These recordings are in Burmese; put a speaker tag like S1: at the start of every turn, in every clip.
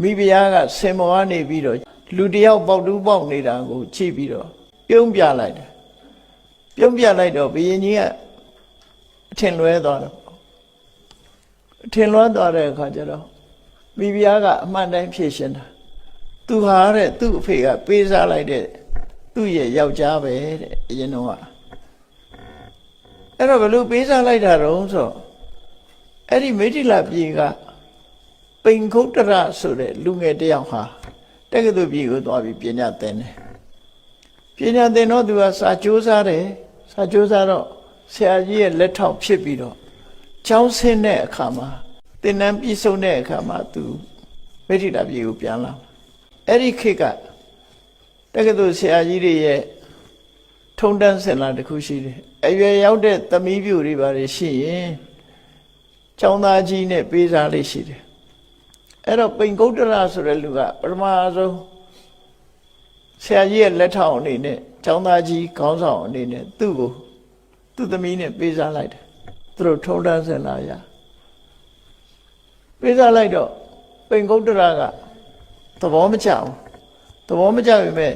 S1: မိဖုရားကဆင်မောကနေပြီးတော့လူတယောက်ပေါက်တူးပေါက်နေတာကိုကြည့်ပြီးတော့ပြုံးပြလိုက်တယ်ပြုံးပြလိုက်တော့ဘုရင်ကြီးကအထင်လွဲသွားတယ်အထင်လွဲသွားတဲ့အခါကျတော့မိဖုရားကအမှန်တိုင်းဖြေရှင်းတာသူဟာတဲ့သူ့အဖေကပေးစားလိုက်တဲ့သူ့ရဲ့ယောက်ျားပဲတဲ့အရင်တော့အဲ့တော့ဘလို့ပေးစားလိုက်တာတော့ဆိုအဲ့ဒီမိဋ္ဌိလပြည်ကပိန်ခုတ်တရဆိုတဲ့လူငယ်တယောက်ဟာတက္ကသိုလ်ပြည်ကိုသွားပြီးပညာသင်တယ်ပညာသင်တော့သူကစာကြိုးစားတယ်စာကြိုးစားတော့ဆရာကြီးရဲ့လက်ထောက်ဖြစ်ပြီးတော့ကျောင်းဆင်းတဲ့အခါမှာသင်တန်းပြီးဆုံးတဲ့အခါမှာသူမိဋ္ဌိလပြည်ကိုပြန်လာအဲ့ဒီခေတ်ကတက္ကသိုလ်ဆရာကြီးတွေရဲ့ထုံတန်းစင်လာတစ်ခုရှိတယ်အရွယ်ရောက်တဲ့သမီးပြူတွေပါလေရှိရင်ကျောင်းသားကြီးနဲ့ပေးစားလေးရှိတယ်အဲ့တော့ပိန်ကုတ်တရဆိုတဲ့လူကပထမဆုံးဆရာကြီးရဲ့လက်ထောက်အနေနဲ့ကျောင်းသားကြီးခေါင်းဆောင်အနေနဲ့သူ့ကိုသူ့သမီးနဲ့ပေးစားလိုက်တယ်သူတို့ထုံတန်းစင်လာရပေးစားလိုက်တော့ပိန်ကုတ်တရကသဘောမကျဘူးသဘောမကျပေမဲ့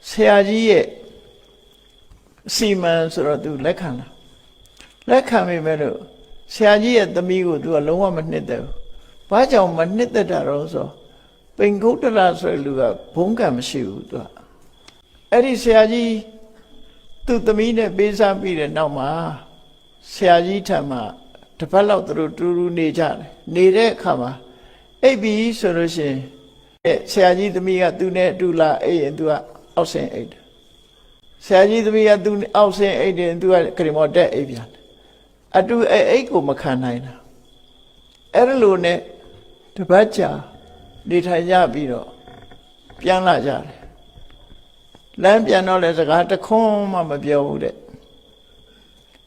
S1: ဆရာကြီးရဲ့စီမံဆိုတော့သူလက်ခံလာလက်ခံပေမဲ့လို့ဆရာကြီးရဲ့သမီးကိုသူကလုံးဝမနှစ်သက်ဘူးဘာကြောင့်မနှစ်သက်တာတော့ဆိုပိန်ကုတ်တရဆိုတဲ့လူကဘုံကံမရှိဘူးသူကအဲ့ဒီဆရာကြီးသူ့သမီးနဲ့ပေးစားပြီးတဲ့နောက်မှာဆရာကြီးထံမှာတစ်ပတ်လောက်သူတို့တူတူနေကြတယ်နေတဲ့အခါမှာအိပ်ပြီးဆိုလို့ရှိရင်ဆရာကြီးသမီးကသူနဲ့အတူလာအိပ်ရင်သူကအောက်ဆင်းအိပ်တယ်ဆရာကြီးသမီးကသူအောက်ဆင်းအိပ်တယ်သူကခရီးမော်တက်အိပ်ပြန်တယ်အတူအိပ်ကိုမခံနိုင်တာအဲ့လိုနဲ့တပတ်ကြာနေထိုင်ကြပြီးတော့ပြန်လာကြတယ်လမ်းပြန်တော့လဲစကားတခွန်းမှမပြောဘူးတဲ့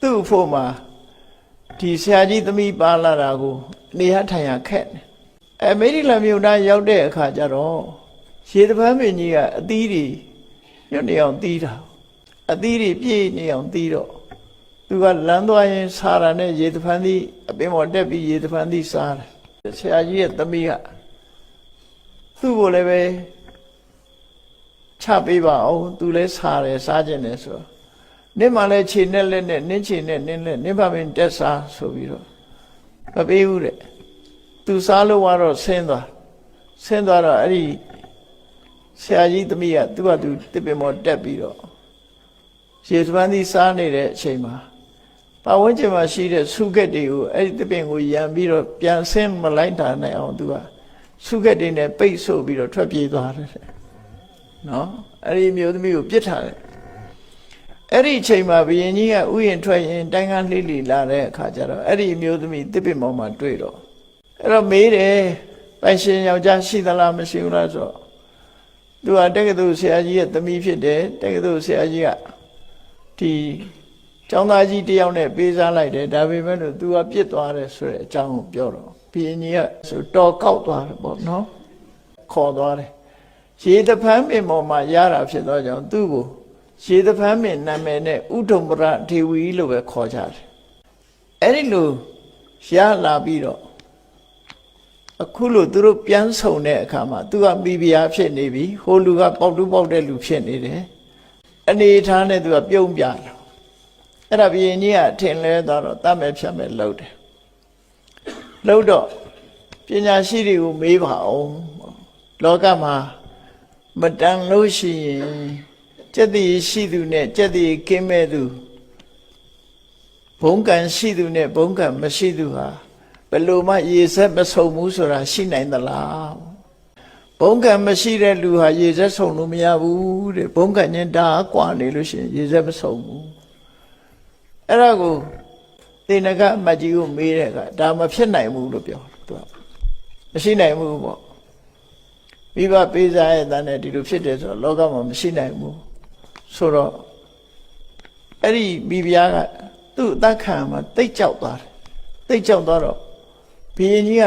S1: သူ့အဖို့မှာဒီဆရာကြီးသမီးပါလာတာကိုနေရထိုင်ရခက်တယ်အမေရိကန်မြို့သားရောက်တဲ့အခါကျတော့ရေတပန်းမင်းကြီးကအသီးတွေညွတ်နေအောင်သီးတာအသီးတွေပြည့်နေအောင်သီးတော့သူကလမ်းသွားရင်စားတာနဲ့ရေတပန်းသီးအပင်ပေါ်တက်ပြီးရေတပန်းသီးစားတယ်ဆရာကြီးရဲ့သမီးကသူ့ကိုလည်းပဲချပေးပါအောင်သူလည်းစားတယ်စားခြင်းတယ်ဆိုနင့်မှလည်းခြေနဲ့လက်နဲ့နင်းခြေနဲ့နင်းလက်နင်းပါမင်းတက်စားဆိုပြီးတော့မပေးဘူးတဲ့သူစားလို့ကတော့ဆင်းသွားတော့အဲ့ဒီဆရာကြီးသမီးကသူ့ဟာသူတစ်ပင်ပေါ်တက်ပြီးတော့ရေစပန်းသီးစားနေတဲ့အချိန်မှာပတ်ဝန်းကျင်မှာရှိတဲ့ဆုခက်တွေကိုအဲ့ဒီတစ်ပင်ကိုရံပြီးတော့ပြန်ဆင်းမလိုက်တာနိုင်အောင်သူကဆုခက်တွေနဲ့ပိတ်ဆို့ပြီးတော့ထွက်ပြေးသွားတယ်နော်အဲ့ဒီမျိုးသမီးကိုပြစ်ထားတယ်အဲ့ဒီအချိန်မှာဘုရင်ကြီးကဥယျာဉ်ထွက်ရင်တိုင်းကားလှိလိလာတဲ့အခါကျတော့အဲ့ဒီမျိုးသမီးတစ်ပင်ပေါ်မှာတွေ့တော့အဲ့တော့မေးတယ်ပိုင်ရှင်ယောက်ျားရှိသလားမရှိဘူးလားဆိုတော့သူကတက္ကသိုလ်ဆရာကြီးရဲ့သမီးဖြစ်တယ်တက္ကသိုလ်ဆရာကြီးကဒီကျောင်းသားကြီးတယောက်နဲ့ပေးစားလိုက်တယ်ဒါပေမဲ့လို့သူကပြစ်သွားတယ်ဆိုတဲ့အကြောင်းကိုပြောတော့ဘုရင်ကြီးကဆိုတော်ကောက်သွားတယ်ပေါ့နော်ခေါ်သွားတယ်ရေတဖန်းပင်ပေါ်မှာရတာဖြစ်သောကြောင့်သူ့ကိုရေတဖန်းပင်နာမည်နဲ့ဥဒုံပရဒေဝီလို့ပဲခေါ်ကြတယ်အဲ့ဒီလိုရလာပြီးတော့အခုလို့သူတို့ပြန်ဆုံတဲ့အခါမှာသူကမိဖုရားဖြစ်နေပြီဟိုလူကပေါက်တူးပေါက်တဲ့လူဖြစ်နေတယ်အနေထားနဲ့သူကပြုံးပြတယ်အဲ့ဒါဘုရင်ကြီးကထင်လဲသွားတော့တတ်မဲ့ဖြတ်မဲ့လှုပ်တယ်လှုပ်တော့ပညာရှိတွေကိုမေးပါအောင်လောကမှာမတန်လို့ရှိရင်ကျက်တည်ရှိသူနဲ့ကျက်တည်ကင်းမဲ့သူဘုံကံရှိသူနဲ့ဘုံကံမရှိသူဟာဘယ်လိုမှရေဆက်မဆုံဘူးဆိုတာရှိနိုင်သလားဘုံကံမရှိတဲ့လူဟာရေဆက်ဆုံလို့မရဘူးတဲ့ဘုံကံညင်ဒါကွာနေလို့ရှိရင်ရေဆက်မဆုံဘူးအဲ့ဒါကိုသေနကအမတ်ကြီးကိုမေးတဲ့အခါဒါမဖြစ်နိုင်ဘူးလို့ပြောသူကမရှိနိုင်ဘူးပေါ့မိဘပေးစားရဲ့တန်းနဲ့ဒီလိုဖြစ်တယ်ဆိုတော့လောကမှာမရှိနိုင်ဘူးဆိုတော့အဲ့ဒီမိဖုရားကသူ့အသက်ခံမှာတိတ်ကြောက်သွားတယ်တိတ်ကြောက်သွားတော့ဘုရင်ကြီးက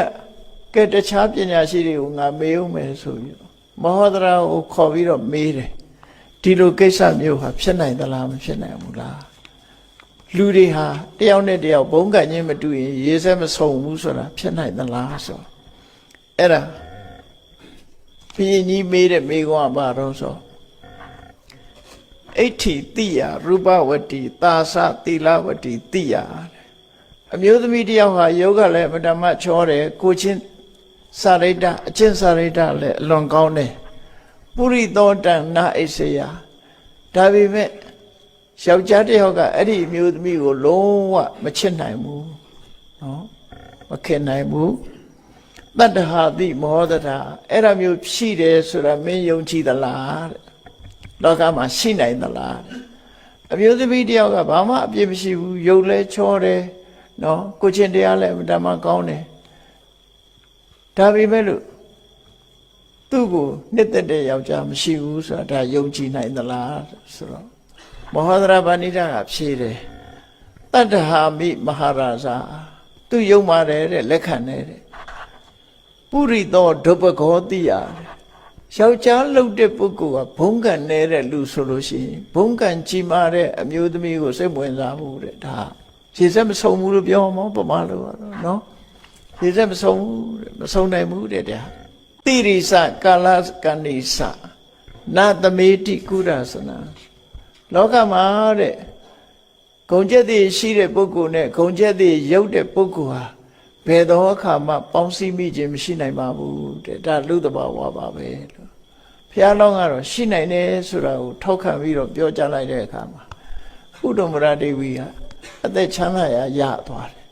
S1: ကဲတခြားပညာရှိတွေကိုငါမေးဦးမယ်ဆိုပြီးမဟောဒရာကိုခေါ်ပြီးတော့မေးတယ်ဒီလိုကိစ္စမျိုးဟာဖြစ်နိုင်သလားမဖြစ်နိုင်ဘူးလားလူတွေဟာတယောက်နဲ့တယောက်ဘုံကချင်းမတူရင်ရေစက်မဆုံဘူးဆိုတာဖြစ်နိုင်သလားဆိုအဲ့ဒါ ဘုရင်ကြီးမေးတဲ့မေးခွန်းကဘာတော့ဆိုအဋ္ဌိတိယရူပဝတ္တိသာသသီလဝတ္တိတိယအမျိုးသမီးတယောက်ဟာယောဂလည်းမတမချောတယ်ကိုချင်းစာရိတ္တအချင်းစာရိတ္တလည်းအလွန်ကောင်းတယ်ပုရိသောတံနာအိစေယဒါပေမဲ့ယောက်ျားတယောက်ကအဲ့ဒီအမျိုးသမီးကိုလုံးဝမချစ်နိုင်ဘူးနော်မခင်နိုင်ဘူးတတ္တဟာတိမောဒတာအဲ့ဒါမျိုးရှိတယ်ဆိုတာမင်းယုံကြည်သလားတဲ့လောကမှာရှိနိုင်သလားအမျိုးသမီးတယောက်ကဘာမှအပြစ်မရှိဘူးယုံလဲချောတယ်နော်ကိုချင်းတရားလည်းဓမ္မကောင်းတယ်ဒါပေမဲ့လို့သူ့ကိုနှစ်သက်တဲ့ယောက်ျားမရှိဘူးဆိုတာဒါယုံကြည်နိုင်သလားဆိုတော့မဟာသရဗဏိတကဖြေတယ်တတ္တဟာမိမဟာရာဇာသူယုံပါတယ်တဲ့လက်ခံတယ်တဲ့ပုရိသောဒုပ္ပဂောတိယယောက်ျားလှုပ်တဲ့ပုဂ္ဂိုလ်ကဘုံကံနေတဲ့လူဆိုလို့ရှိရင်ဘုံကံကြီးမားတဲ့အမျိုးသမီးကိုစိတ်ဝင်စားမှုတဲ့ဒါရေစက်မဆုံဘူးလို့ပြောမှာပမာလို့တော့နော်ရေစက်မဆုံဘူးတဲ့မဆုံနိုင်ဘူးတဲ့တရားတိရိစကာလကဏိစနာသမေတိကုရသနာလောကမှာတဲ့ဂုံကျက်သည်ရှိတဲ့ပုဂ္ဂိုလ်နဲ့ဂုံကျက်သည်ရုပ်တဲ့ပုဂ္ဂိုလ်ဟာဘယ်သောအခါမှပေါင်းစည်းမိခြင်းမရှိနိုင်ပါဘူးတဲ့ဒါလူတဘာဝပါပဲလို့ဘုရားလောင်းကတော့ရှိနိုင်တယ်ဆိုတာကိုထောက်ခံပြီးတော့ပြောကြားလိုက်တဲ့အခါမှာဥဒ္ဓမရဒေဝီကအသက်ချမ်းသာရာရသွားတယ်